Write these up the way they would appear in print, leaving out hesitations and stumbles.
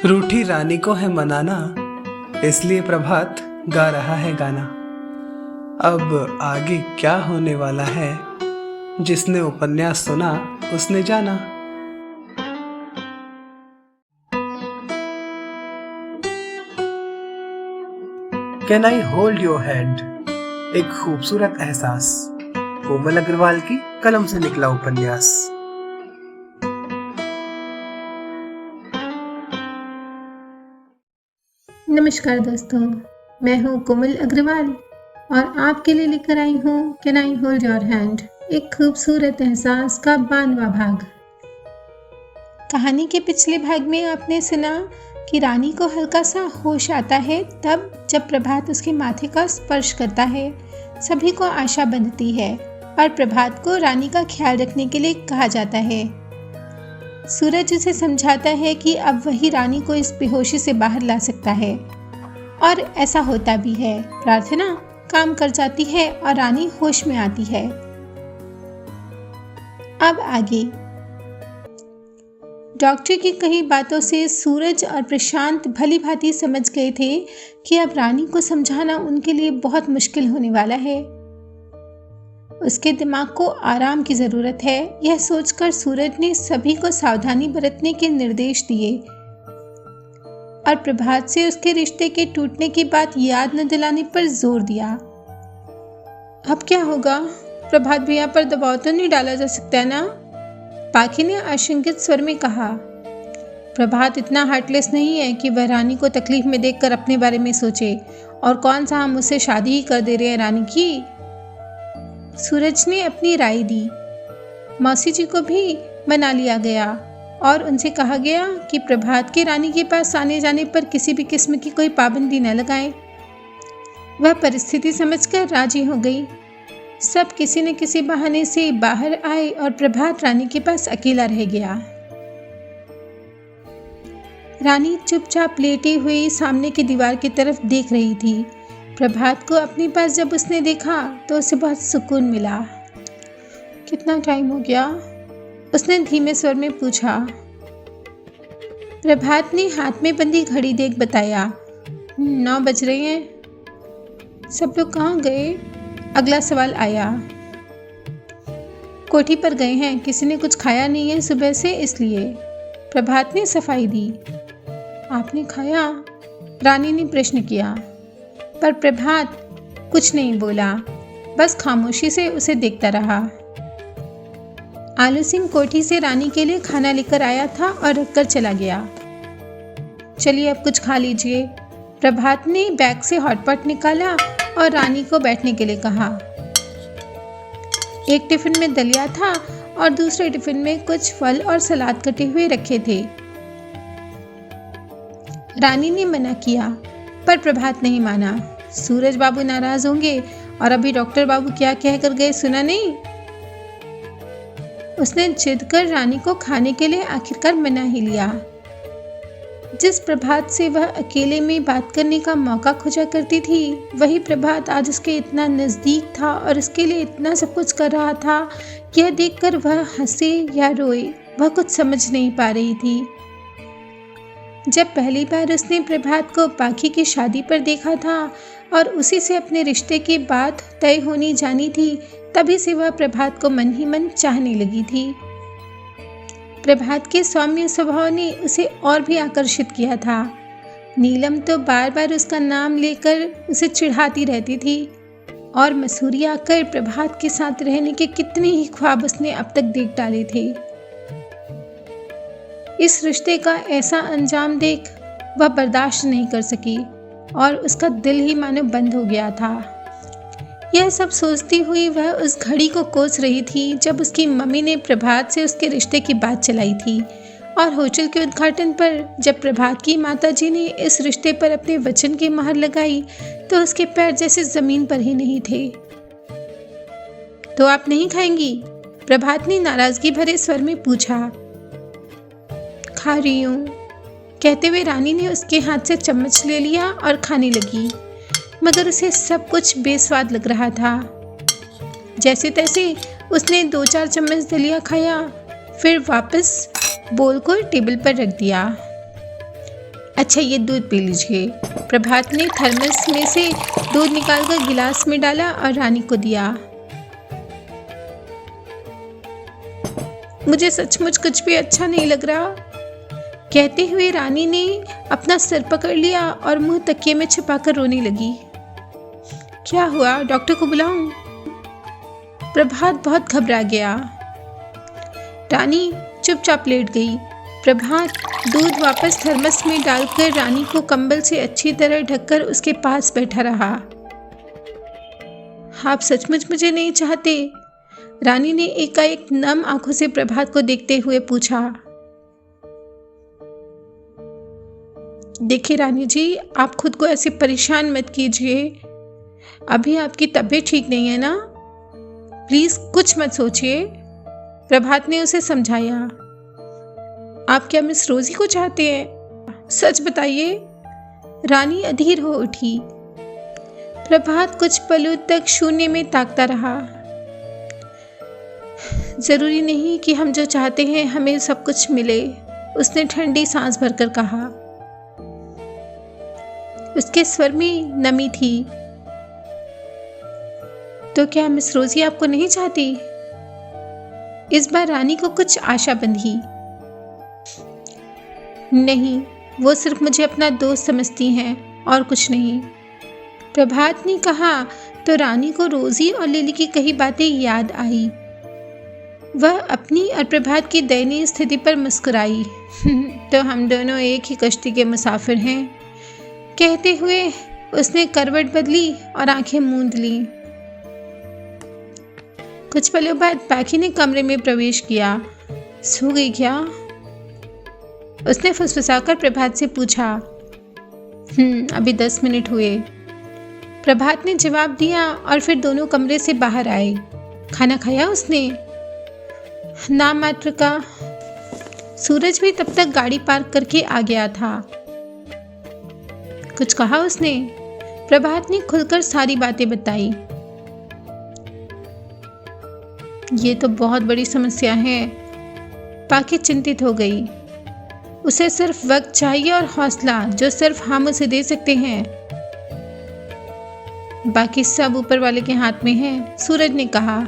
रूठी रानी को है मनाना, इसलिए प्रभात गा रहा है गाना। अब आगे क्या होने वाला है, जिसने उपन्यास सुना उसने जाना। Can I hold your hand, एक खूबसूरत एहसास। कोमल अग्रवाल की कलम से निकला उपन्यास। नमस्कार दोस्तों, मैं हूँ कोमल अग्रवाल और आपके लिए लेकर आई हूँ can I hold your hand, एक खूबसूरत एहसास का 92वां भाग। कहानी के पिछले भाग में आपने सुना कि रानी को हल्का सा होश आता है तब जब प्रभात उसके माथे का स्पर्श करता है। सभी को आशा बंधती है और प्रभात को रानी का ख्याल रखने के लिए कहा जाता है। सूरज उसे समझाता है कि अब वही रानी को इस बेहोशी से बाहर ला सकता है, और ऐसा होता भी है। प्रार्थना काम कर जाती है और रानी होश में आती है। अब आगे डॉक्टर की कई बातों से सूरज और प्रशांत भली भांति समझ गए थे कि अब रानी को समझाना उनके लिए बहुत मुश्किल होने वाला है। उसके दिमाग को आराम की जरूरत है, यह सोचकर सूरज ने सभी को सावधानी बरतने के निर्देश दिए और प्रभात से उसके रिश्ते के टूटने की बात याद न दिलाने पर जोर दिया। अब क्या होगा? प्रभात भैया पर दबाव तो नहीं डाला जा सकता ना? पाखी ने आशंकित स्वर में कहा। प्रभात इतना हार्टलेस नहीं है कि वह रानी को तकलीफ में देखकर अपने बारे में सोचे। और कौन सा हम उससे शादी ही कर दे रहे हैं रानी की। सूरज ने अपनी राय दी। मौसी जी को भी मना लिया गया और उनसे कहा गया कि प्रभात के रानी के पास आने जाने पर किसी भी किस्म की कोई पाबंदी न लगाएं। वह परिस्थिति समझकर राजी हो गई। सब किसी न किसी बहाने से बाहर आए और प्रभात रानी के पास अकेला रह गया। रानी चुपचाप लेटी हुई सामने की दीवार की तरफ देख रही थी। प्रभात को अपने पास जब उसने देखा तो उसे बहुत सुकून मिला। कितना टाइम हो गया? उसने धीमे स्वर में पूछा। प्रभात ने हाथ में बंधी घड़ी देख बताया, 9 बज रहे हैं। सब लोग कहाँ गए? अगला सवाल आया। कोठी पर गए हैं, किसी ने कुछ खाया नहीं है सुबह से, इसलिए। प्रभात ने सफाई दी। आपने खाया? रानी ने प्रश्न किया, पर प्रभात कुछ नहीं बोला, बस खामोशी से उसे देखता रहा। आलू सिंह कोठी से रानी के लिए खाना लेकर आया था और रखकर चला गया। चलिए अब कुछ खा लीजिए। प्रभात ने बैग से हॉटपॉट निकाला और रानी को बैठने के लिए कहा। एक टिफिन में दलिया था और दूसरे टिफिन में कुछ फल और सलाद कटे हुए रखे थे। रानी ने मना किया पर प्रभात नहीं माना। सूरज बाबू नाराज होंगे, और अभी डॉक्टर बाबू क्या कहकर गए सुना नहीं? उसने जिद कर रानी को खाने के लिए आखिरकार मना ही लिया। जिस प्रभात से वह अकेले में बात करने का मौका खोजा करती थी, वही प्रभात आज उसके इतना नजदीक था और उसके लिए इतना सब कुछ कर रहा था कि यह देखकर वह हंसे या रोए, वह कुछ समझ नहीं पा रही थी। जब पहली बार उसने प्रभात को पाखी की शादी पर देखा था और उसी से अपने रिश्ते की बात तय होनी जानी थी, तभी से वह प्रभात को मन ही मन चाहने लगी थी। प्रभात के सौम्य स्वभाव ने उसे और भी आकर्षित किया था। नीलम तो बार बार उसका नाम लेकर उसे चिढ़ाती रहती थी, और मसूरी आकर प्रभात के साथ रहने के कितने ही ख्वाब उसने अब तक देख डाले थे। इस रिश्ते का ऐसा अंजाम देख वह बर्दाश्त नहीं कर सकी और उसका दिल ही मानो बंद हो गया था। यह सब सोचती हुई वह उस घड़ी को कोस रही थी जब उसकी मम्मी ने प्रभात से उसके रिश्ते की बात चलाई थी, और होटल के उद्घाटन पर जब प्रभात की माताजी ने इस रिश्ते पर अपने वचन की मोहर लगाई तो उसके पैर जैसे जमीन पर ही नहीं थे। तो आप नहीं खाएंगी? प्रभात ने नाराजगी भरे स्वर में पूछा। खा रही हूँ, कहते हुए रानी ने उसके हाथ से चम्मच ले लिया और खाने लगी, मगर उसे सब कुछ बेस्वाद लग रहा था। जैसे तैसे उसने 2-4 चम्मच दलिया खाया, फिर वापस बोल को टेबल पर रख दिया। अच्छा, ये दूध पी लीजिए। प्रभात ने थर्मस में से दूध निकालकर गिलास में डाला और रानी को दिया। मुझे सचमुच कुछ भी अच्छा नहीं लग रहा, कहते हुए रानी ने अपना सिर पकड़ लिया और मुंह तकिए में छिपाकर रोने लगी। क्या हुआ, डॉक्टर को बुलाऊं? प्रभात बहुत घबरा गया। रानी चुपचाप लेट गई। प्रभात दूध वापस थर्मस में डालकर रानी को कंबल से अच्छी तरह ढककर उसके पास बैठा रहा। आप सचमुच मुझे नहीं चाहते? रानी ने एकाएक नम आंखों से प्रभात को देखते हुए पूछा। देखिए रानी जी, आप खुद को ऐसे परेशान मत कीजिए। अभी आपकी तबीयत ठीक नहीं है ना, प्लीज कुछ मत सोचिए। प्रभात ने उसे समझाया। आप क्या मिस रोजी को चाहते हैं? सच बताइए। रानी अधीर हो उठी। प्रभात कुछ पलों तक शून्य में ताकता रहा। जरूरी नहीं कि हम जो चाहते हैं हमें सब कुछ मिले, उसने ठंडी सांस भरकर कहा। उसके स्वर में नमी थी। तो क्या मिस रोजी आपको नहीं चाहती? इस बार रानी को कुछ आशा बंधी। नहीं, वो सिर्फ मुझे अपना दोस्त समझती हैं और कुछ नहीं, प्रभात ने कहा। तो रानी को रोजी और लिली की कही बातें याद आई। वह अपनी और प्रभात की दयनीय स्थिति पर मुस्कुराई। तो हम दोनों एक ही कश्ती के मुसाफिर हैं, कहते हुए उसने करवट बदली और आंखें मूंद ली। कुछ पलों बाद पाखी ने कमरे में प्रवेश किया। सो गई क्या? उसने फुसफुसाकर प्रभात से पूछा। अभी 10 मिनट हुए, प्रभात ने जवाब दिया और फिर दोनों कमरे से बाहर आए। खाना खाया उसने? नाम मात्र का। सूरज भी तब तक गाड़ी पार्क करके आ गया था। कुछ कहा उसने? प्रभात ने खुलकर सारी बातें बताई। ये तो बहुत बड़ी समस्या है। पाखी चिंतित हो गई। उसे सिर्फ वक्त चाहिए और हौसला, जो सिर्फ हम उसे दे सकते हैं। बाकी सब ऊपर वाले के हाथ में है, सूरज ने कहा।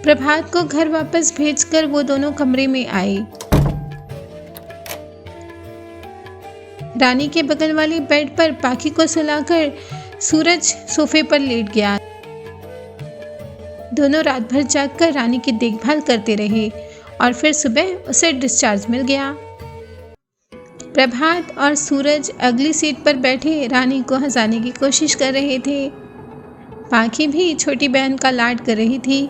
प्रभात को घर वापस भेजकर वो दोनों कमरे में आए। रानी के बगल वाले बेड पर पाखी को सुलाकर सूरज सोफे पर लेट गया। दोनों रात भर जागकर रानी की देखभाल करते रहे और फिर सुबह उसे डिस्चार्ज मिल गया। प्रभात और सूरज अगली सीट पर बैठे रानी को हंसाने की कोशिश कर रहे थे। पाखी भी छोटी बहन का लाड कर रही थी।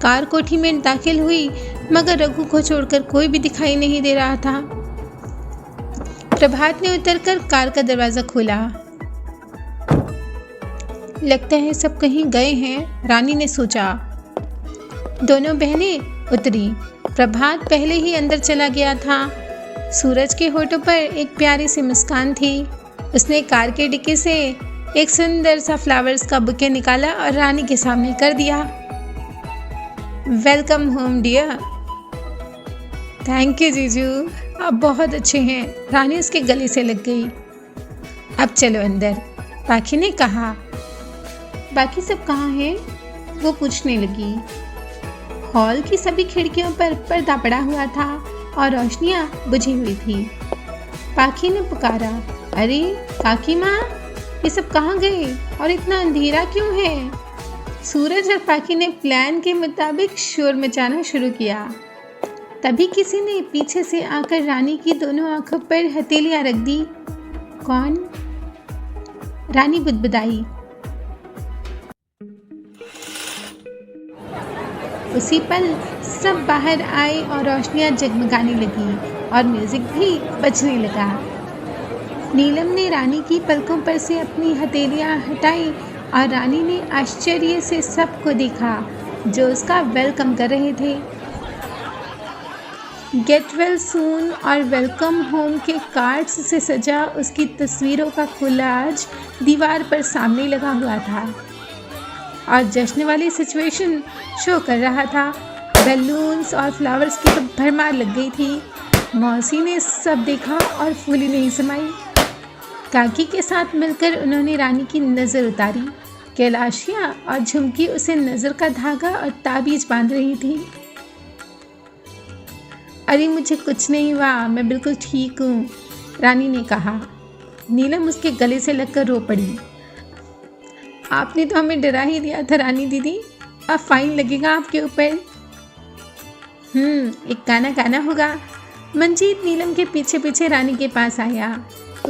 कार कोठी में दाखिल हुई, मगर रघु को छोड़कर कोई भी दिखाई नहीं दे रहा था। प्रभात ने उतरकर कार का दरवाजा खोला। लगता है सब कहीं गए हैं, रानी ने सोचा। दोनों बहनें उतरी। प्रभात पहले ही अंदर चला गया था। सूरज के होठों पर एक प्यारी सी मुस्कान थी। उसने कार के डिक्की से एक सुंदर सा फ्लावर्स का बुके निकाला और रानी के सामने कर दिया। Welcome home dear. Thank you जीजू, आप बहुत अच्छे हैं। रानी उसके गले से लग गई। अब चलो अंदर, पाखी ने कहा। बाकी सब कहाँ हैं? वो पूछने लगी। हॉल की सभी खिड़कियों पर पर्दा पड़ा हुआ था और रोशनियां बुझी हुई थी। पाखी ने पुकारा, अरे काकी माँ, ये सब कहाँ गए और इतना अंधेरा क्यों है? सूरज और पाखी ने प्लान के मुताबिक शोर मचाना शुरू किया। तभी किसी ने पीछे से आकर रानी की दोनों आंखों पर हथेलियां रख दी। कौन? रानी बुदबुदाई। उसी पल सब बाहर आए और रोशनियां जगमगाने लगी और म्यूजिक भी बजने लगा। नीलम ने रानी की पलकों पर से अपनी हथेलियां हटाई और रानी ने आश्चर्य से सबको देखा जो उसका वेलकम कर रहे थे। गेट वेल सून और वेलकम होम के कार्ड्स से सजा उसकी तस्वीरों का कोलाज दीवार पर सामने लगा हुआ था और जश्न वाली सिचुएशन शो कर रहा था। बैलून्स और फ्लावर्स की तो भरमार लग गई थी। मौसी ने सब देखा और फूली नहीं समाई। काकी के साथ मिलकर उन्होंने रानी की नज़र उतारी। कैलाशिया और झुमकी उसे नज़र का धागा और ताबीज बांध रही थी। अरे मुझे कुछ नहीं हुआ, मैं बिल्कुल ठीक हूँ, रानी ने कहा। नीलम उसके गले से लगकर रो पड़ी। आपने तो हमें डरा ही दिया था रानी दीदी, अब फाइन लगेगा आपके ऊपर। एक गाना गाना होगा। मंजीत नीलम के पीछे पीछे रानी के पास आया।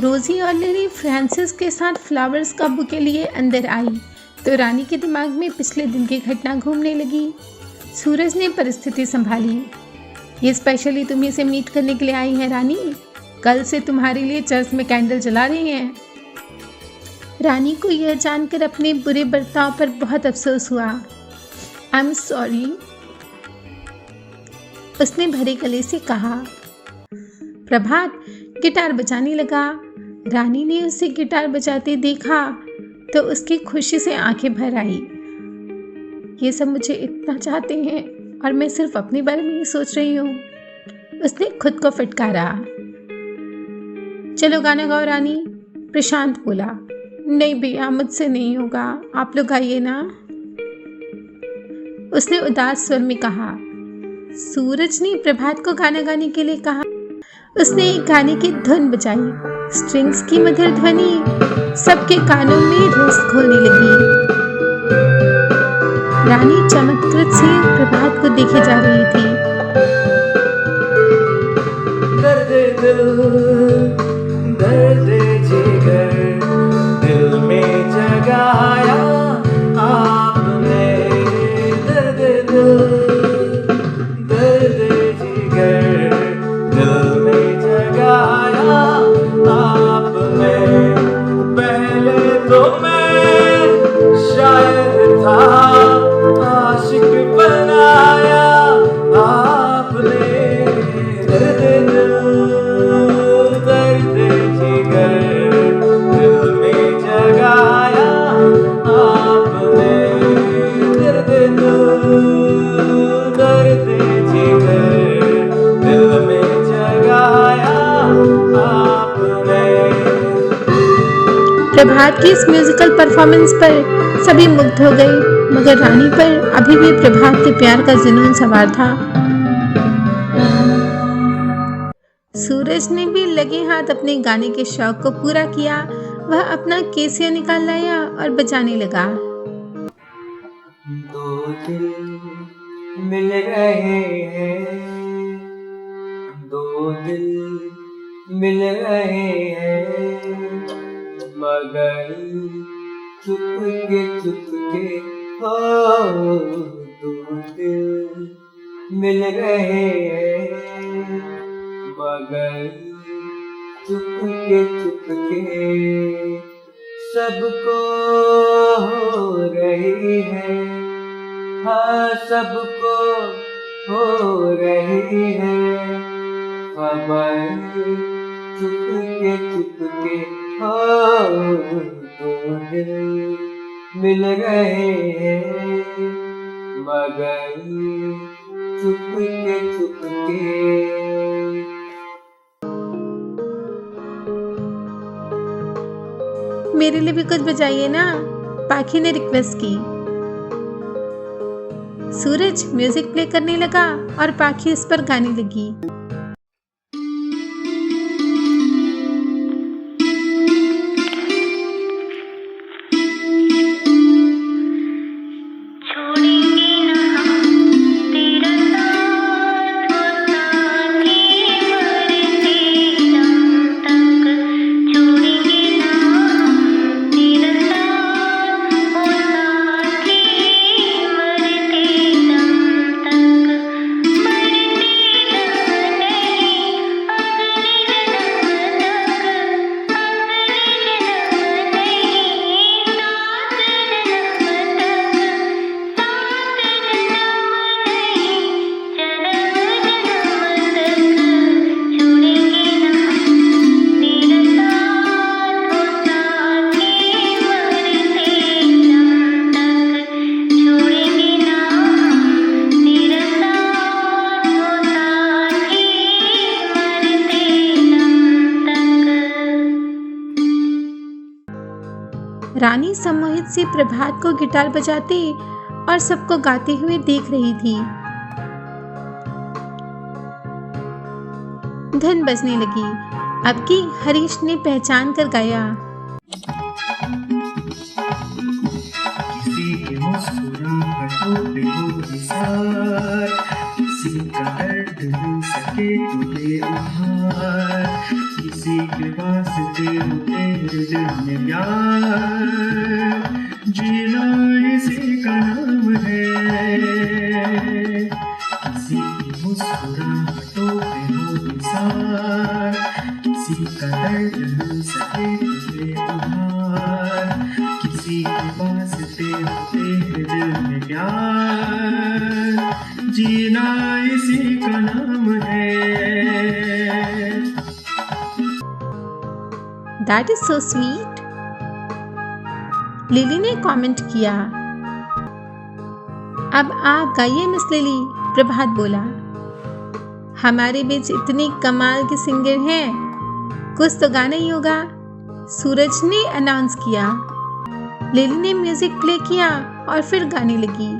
रोजी और लिली फ्रांसिस के साथ फ्लावर्स का बुके लिए अंदर आई तो रानी के दिमाग में पिछले दिन की घटना घूमने लगी। सूरज ने परिस्थिति संभाली। ये स्पेशली तुम्हीं से मीट करने के लिए आई है रानी, कल से तुम्हारे लिए चर्च में कैंडल जला रही हैं। रानी को यह जानकर अपने बुरे बर्ताव पर बहुत अफसोस हुआ। आई एम सॉरी, उसने भरे गले से कहा। प्रभात गिटार बजाने लगा। रानी ने उसे गिटार बजाते देखा तो उसकी खुशी से आंखें भर आई। ये सब मुझे इतना चाहते हैं और मैं सिर्फ अपने बारे में ही सोच रही हूँ, उसने खुद को फटकारा। चलो गाना गाओ रानी, प्रशांत बोला। नहीं भैया, मुझसे नहीं होगा, आप लोग गाइए ना, उसने उदास स्वर में कहा। सूरज ने प्रभात को गाना गाने के लिए कहा। उसने एक गाने की धुन बजाई। स्ट्रिंग्स की मधुर ध्वनि सबके कानों में रस घोलने लगी। रानी चमत्कृत से प्रभात को देखे जा रही थी। दर्द जिगर दिल में जगाया आपने, दर्द जिगर दिल में जगाया आपने। पहले तो मैं शायर था, आशिक बनाया आपने। दर्द जिगर दिल में जगाया आपने। दर्द जिगर दिल में जगाया आपने। प्रभात की इस म्यूजिकल परफॉर्मेंस पर सभी मुग्ध हो गए, मगर रानी पर अभी भी प्रभात के प्यार का जुनून सवार था। सूरज ने भी लगे हाथ अपने गाने के शौक को पूरा किया। वह अपना केसियो निकाल लाया और बजाने लगा। दो दिल मिल रहे हैं, दो दिल मिल रहे हैं, मगर चुपके हो, दो दिल मिल रहे हैं, मगर चुपके सबको हो रही है। हाँ, सबको हो रही है खबर, चुपके हो, दो दिल मिल रहे हैं, मगर चुपके मेरे लिए भी कुछ बजाइए ना, पाखी ने रिक्वेस्ट की। सूरज म्यूजिक प्ले करने लगा और पाखी उस पर गाने लगी। रानी सम्मोहित से प्रभात को गिटार बजाते और सबको गाते हुए देख रही थी। धन बजने लगी। अब की हरीश ने पहचान कर गाया। किसी के मुस्कुराहटों पे हो निसार, किसी का दर्द मिल सके तो दे उधार, किसी के वास्ते हो तेरे दिल में प्यार, जीना इसी का नाम है। किसी की मुस्कुराहटों पे हो निसार, किसी का दर्द मिल सके तो दे उधार, किसी के वास्ते हो तेरे दिल में प्यार, जीना इसी का नाम है। That is so sweet. Lily ने कमेंट किया। अब आप गाइए मिस लिली, प्रभात बोला। हमारे बीच इतनी कमाल के सिंगर हैं, कुछ तो गाना ही होगा, सूरज ने अनाउंस किया। लिली ने म्यूजिक प्ले किया और फिर गाने लगी।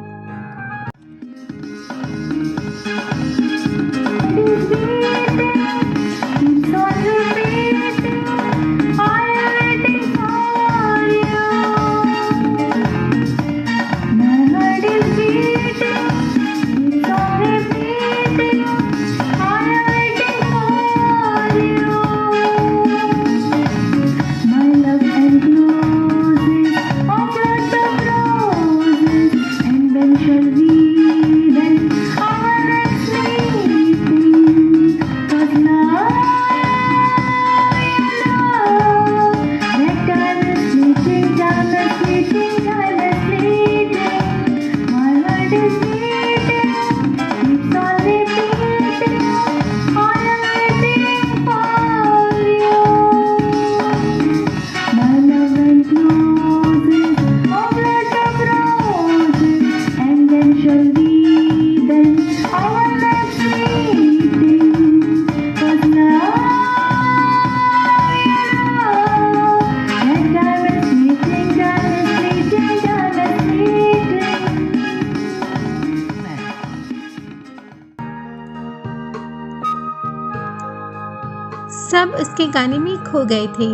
सब उसके गाने में खो गए थे।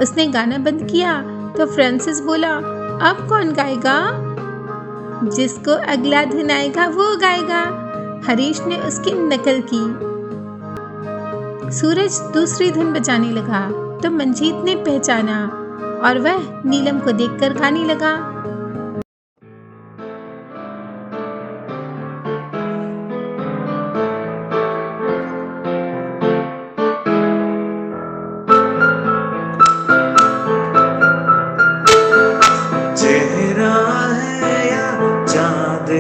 उसने गाना बंद किया तो फ्रांसिस बोला, अब कौन गाएगा? जिसको अगला धुन आएगा वो गाएगा। हरीश ने उसकी नकल की। सूरज दूसरी धुन बजाने लगा तो मंजीत ने पहचाना और वह नीलम को देखकर गाने लगा।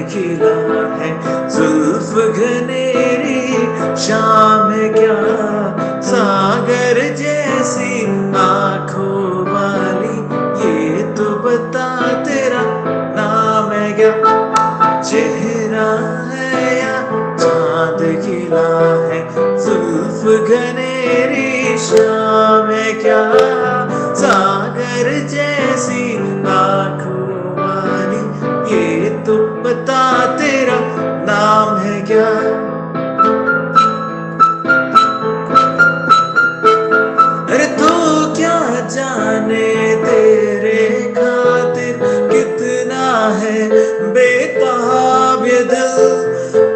खिला है जुल्फ घनेरी शाम क्या, सागर जैसी आंखों वाली, ये तो बता तेरा नाम है क्या? चेहरा है या चांद खिला है जुल्फ घनेरी शाम क्या, सागर जैसी आंखों वाली, ये तो बता तेरा नाम है क्या? अरे तू क्या जाने तेरे खातिर कितना है बेताब ये दिल,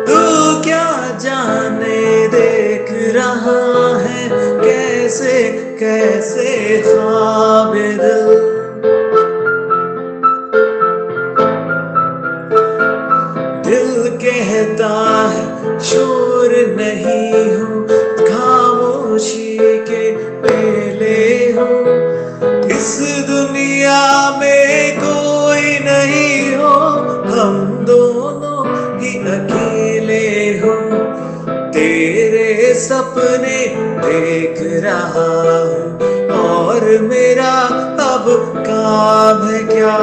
तू क्या जाने देख रहा है कैसे कैसे ख्वाब ये दिल। कहता है शोर नहीं हूँ, खामोशी के पहले हूँ, इस दुनिया में कोई नहीं हो, हम दोनों ही अकेले हो। तेरे सपने देख रहा हूँ और मेरा अब काम है क्या,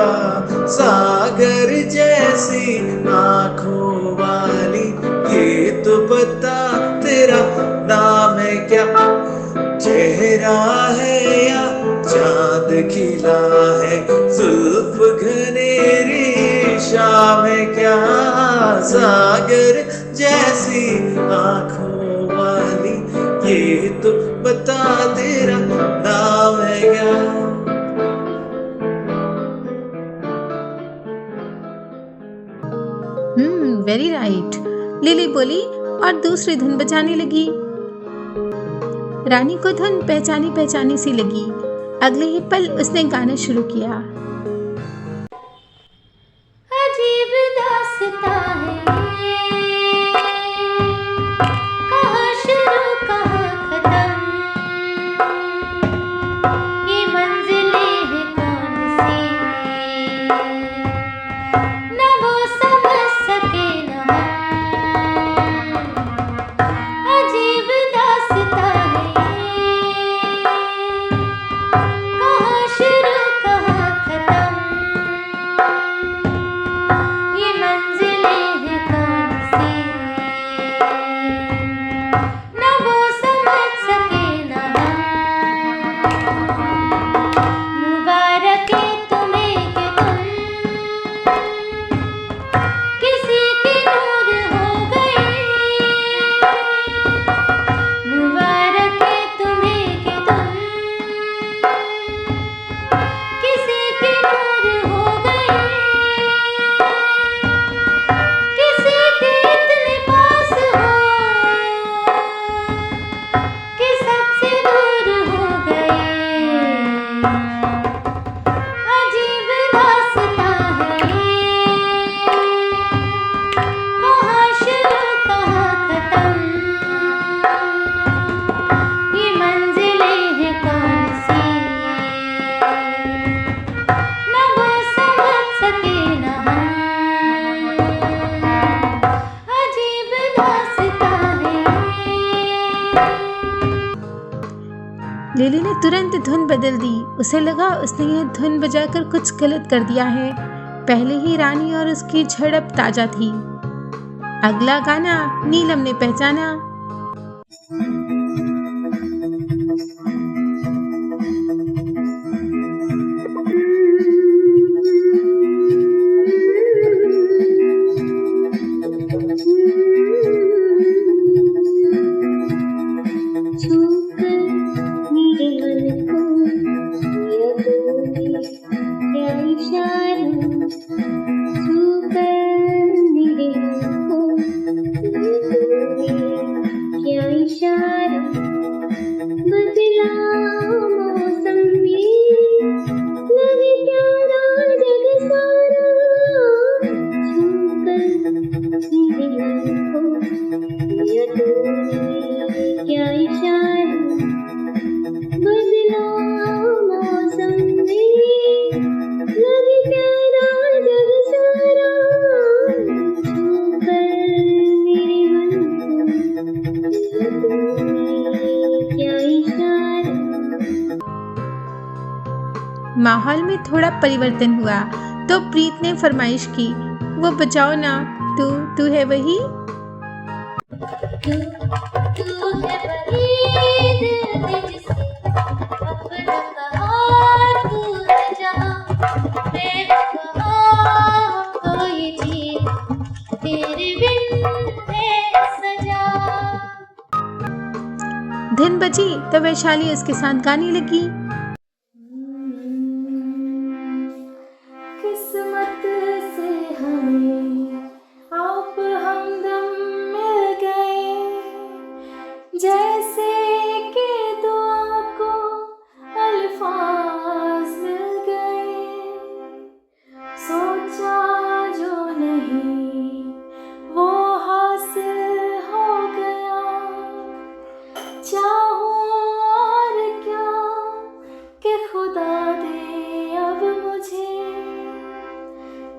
सागर जैसी आंखों वाली, ये तो बता तेरा नाम है क्या? चेहरा है या चांद खिला है घनेरी शाम है क्या, सागर जैसी आंखों वाली, ये तो बता तेरा नाम है क्या। वेरी राइट, लिली बोली और दूसरी धुन बजाने लगी। रानी को धुन पहचानी पहचानी सी लगी। अगले ही पल उसने गाना शुरू किया। अजीब दास्तां है ये, कहाँ शुरू कहाँ खत्म, ये मंजिलें हैं कौन सी, न वो समझ सके न हम। अजीब दास्तां है ये, कहाँ शुरू कहाँ खत्म, ये मंजिलें हैं कौन सी, न वो समझ सके न हम। मुबारक है तुम्हें कि तुम किसी के नूर हो गए, मुबारक है तुम्हें कि तुम किसी के नूर हो गए, किसी के इतने पास हो कि सबसे दूर हो गए। अजीब दास्तां है ये, कहाँ शुरू कहाँ खत्म, ये मंजिलें हैं कौन सी, न वो समझ सके न हम। अजीब दास्तां है ये। लिली ने तुरंत धुन बदल दी। उसे लगा उसने यह धुन बजाकर कुछ गलत कर दिया है। पहले ही रानी और उसकी झड़प ताजा थी। अगला गाना नीलम ने पहचाना। माहौल में थोड़ा परिवर्तन हुआ तो प्रीत ने फरमाइश की, वो बजाओ ना, तू है वही। तू है वही दिल में जिसे अपना कहा, तू है जहाँ बेवफा हमको ये जीत तेरे बिन है सजा। धुन बजी तो वैशाली उसके साथ गाने लगी। किस्मत से हमें आप हमदम मिल गए, जैसे कि दुआ को अल्फाज मिल गए। सोचा जो नहीं वो हासिल हो गया, चाहूं और क्या कि खुदा दे अब मुझे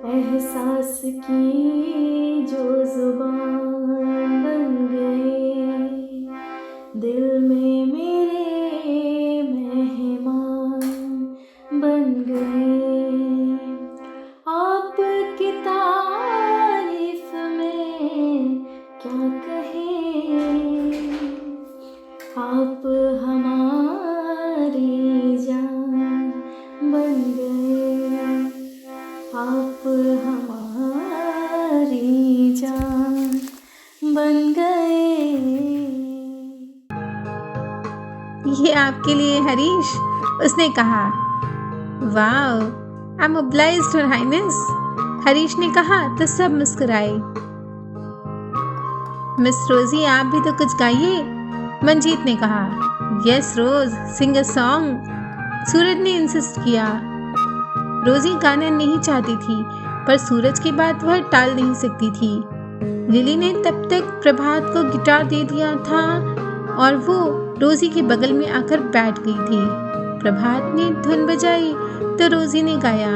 एहसास की जो जुबान बन गए, दिल में मेरे मेहमान बन गए। आपकी तारीफ में क्या कहें, आप हमारी जान बन गए। ये आपके लिए हरीश, उसने कहा। Wow, I am obliged your highness, Harish ने कहा तो सब मुस्कुराए। मिस रोजी आप भी तो कुछ गाइए, मंजीत ने कहा। Yes rose, Singh a song, सूरज ने इंसिस्ट किया। रोजी गाना नहीं चाहती थी, पर सूरज की बात वह टाल नहीं सकती थी। लिली ने तब तक प्रभात को गिटार दे दिया था और वो रोजी के बगल में आकर बैठ गई थी। प्रभात ने धुन बजाई तो रोजी ने गाया।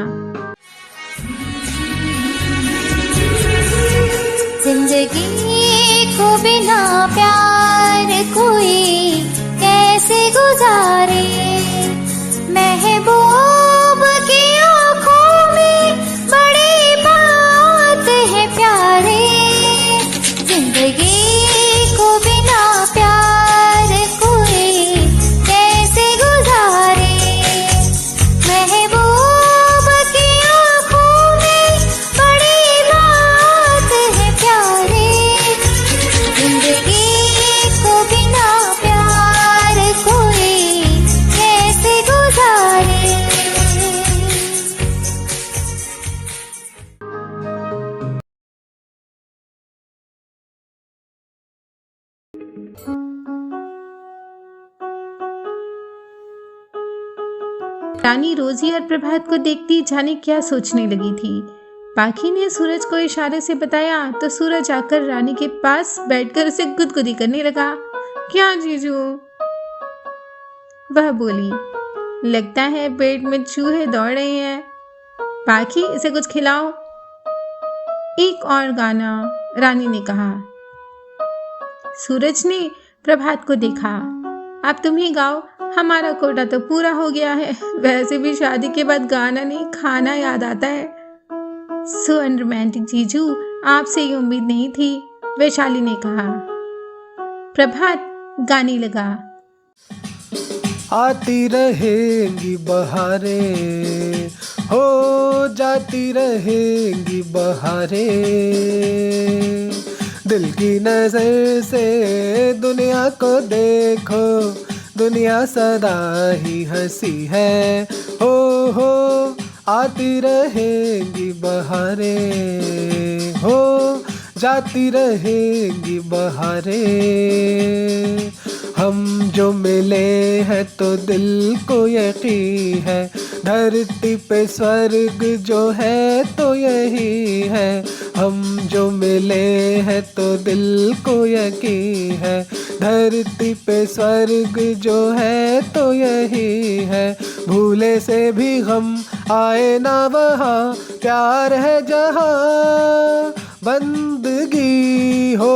जिंदगी को बिना प्यार कोई कैसे गुजारे, महबूब की आँखों में बड़ी बात है प्यारे। जिंदगी को बिना प्यार कोई कैसे गुजारे, महबूब की आँखों में बड़ी बात है प्यारे। जिंदगी को बिना प्यार कोई कैसे गुजारे। रानी रोजी और प्रभात को देखती जाने क्या सोचने लगी थी। पाखी ने सूरज को इशारे से बताया तो सूरज आकर रानी के पास बैठकर उसे गुदगुदी करने लगा। क्या जीजू, वह बोली, लगता है पेट में चूहे दौड़ रहे हैं। पाखी, इसे कुछ खिलाओ। एक और गाना, रानी ने कहा। सूरज ने प्रभात को देखा। अब तुम ही गाओ, हमारा कोटा तो पूरा हो गया है। वैसे भी शादी के बाद गाना नहीं खाना याद आता है। सो अनरोमांटिक जीजू, आपसे ये उम्मीद नहीं थी, वैशाली ने कहा। प्रभात गाने लगा। आती रहेंगी बहारें, हो जाती रहेंगी बहारें, दिल की नजर से दुनिया को देखो, दुनिया सदा ही हंसी है। हो आती रहेंगी बहारें, हो जाती रहेंगी बहारें, हम जो मिले हैं तो दिल को यकीन है, धरती पे स्वर्ग जो है तो यही है। हम जो मिले हैं तो दिल को यकीन है, धरती पे स्वर्ग जो है तो यही है। भूले से भी हम आए ना वहाँ, प्यार है जहाँ बंदगी हो।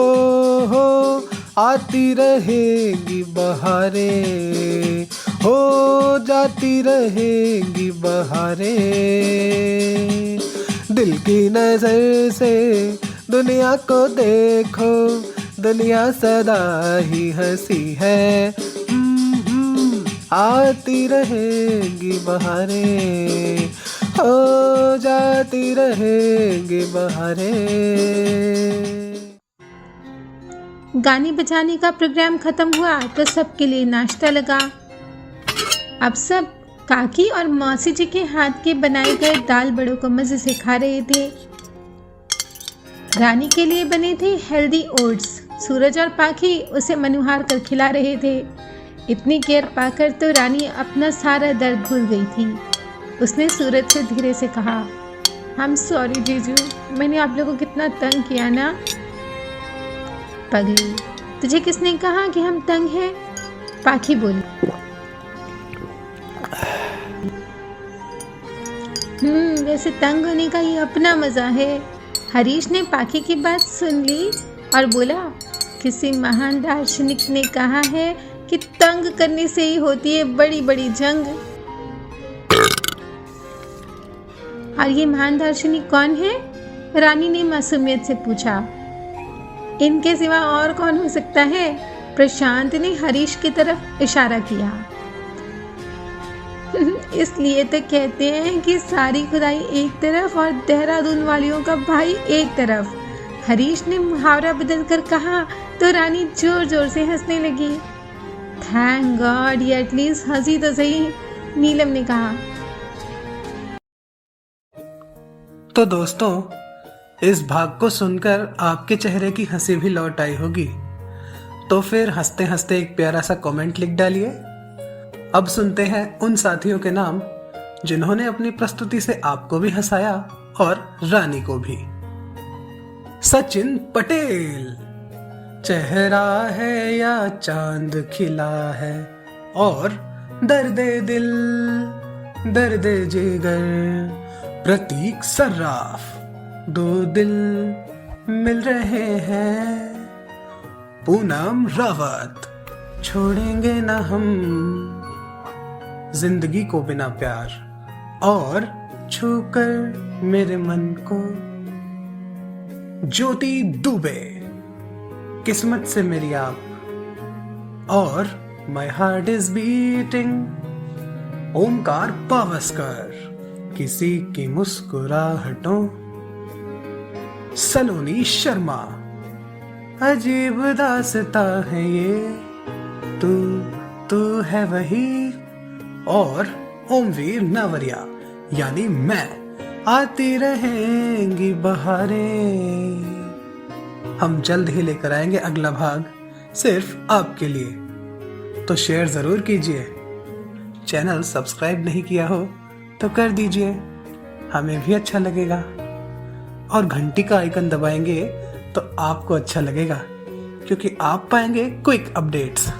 आती रहेंगी बहारें, हो जाती रहेंगी बहारें, दिल की नजर से दुनिया को देखो, दुनिया सदा ही हंसी है। आती रहेंगी बहारें, हो जाती रहेंगी बहारें। गाने बजाने का प्रोग्राम खत्म हुआ तो सबके लिए नाश्ता लगा। अब सब काकी और मौसी जी के हाथ के बनाए गए दाल बड़ों को मजे से खा रहे थे। रानी के लिए बने थे हेल्दी ओट्स। सूरज और पाखी उसे मनुहार कर खिला रहे थे। इतनी केयर पाकर तो रानी अपना सारा दर्द भूल गई थी। उसने सूरज से धीरे से कहा, आई एम सॉरी जीजू, मैंने आप लोगों को कितना तंग किया ना। पगली, तुझे किसने कहा कि हम तंग हैं? पाखी बोली। वैसे तंग होने का ये अपना मजा है। हरीश ने पाखी की बात सुन ली और बोला, किसी महान दार्शनिक ने कहा है कि तंग करने से ही होती है बड़ी बड़ी जंग। और ये महान दार्शनिक कौन है? रानी ने मासूमियत से पूछा। इनके सिवा और कौन हो सकता है? प्रशांत ने हरीश की तरफ इशारा किया। इसलिए तो कहते हैं कि सारी खुदाई एक तरफ और देहरादून वालियों का भाई एक तरफ। हरीश ने मुहावरा बदल कर कहा तो रानी जोर जोर से हंसने लगी। थैंक गॉड, ये एटलीस्ट हंसी तो सही, नीलम ने कहा। तो दोस्तों, इस भाग को सुनकर आपके चेहरे की हंसी भी लौट आई होगी। तो फिर हंसते हंसते एक प्यारा सा कमेंट लिख डालिए। अब सुनते हैं उन साथियों के नाम जिन्होंने अपनी प्रस्तुति से आपको भी हंसाया और रानी को भी। सचिन पटेल, चेहरा है या चांद खिला है, और दर्द दिल दर्द जिगर, प्रतीक सर्राफ, दो दिल मिल रहे हैं, पूनम रावत, छोड़ेंगे ना हम जिंदगी को बिना प्यार, और छूकर मेरे मन को, ज्योति दुबे, किस्मत से मेरी आप, और my heart is beating, Omkar Pawaskar, किसी की मुस्कुराहटों, सलोनी शर्मा, अजीब दास्ता है ये, तू है वही, और ओमवीर नावरिया यानी मैं, आती रहेंगी बहारें। हम जल्द ही लेकर आएंगे अगला भाग सिर्फ आपके लिए। तो शेयर जरूर कीजिए, चैनल सब्सक्राइब नहीं किया हो तो कर दीजिए, हमें भी अच्छा लगेगा, और घंटी का आइकन दबाएंगे तो आपको अच्छा लगेगा क्योंकि आप पाएंगे क्विक अपडेट्स।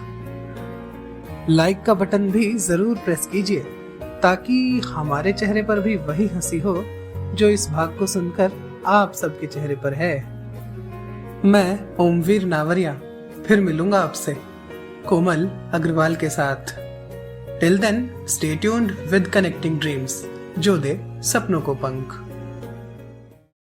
लाइक का बटन भी जरूर प्रेस कीजिए ताकि हमारे चेहरे पर भी वही हंसी हो जो इस भाग को सुनकर आप सबके चेहरे पर है। मैं ओमवीर नावरिया फिर मिलूंगा आपसे कोमल अग्रवाल के साथ। Till then stay tuned with connecting dreams, जो दे सपनों को पंख।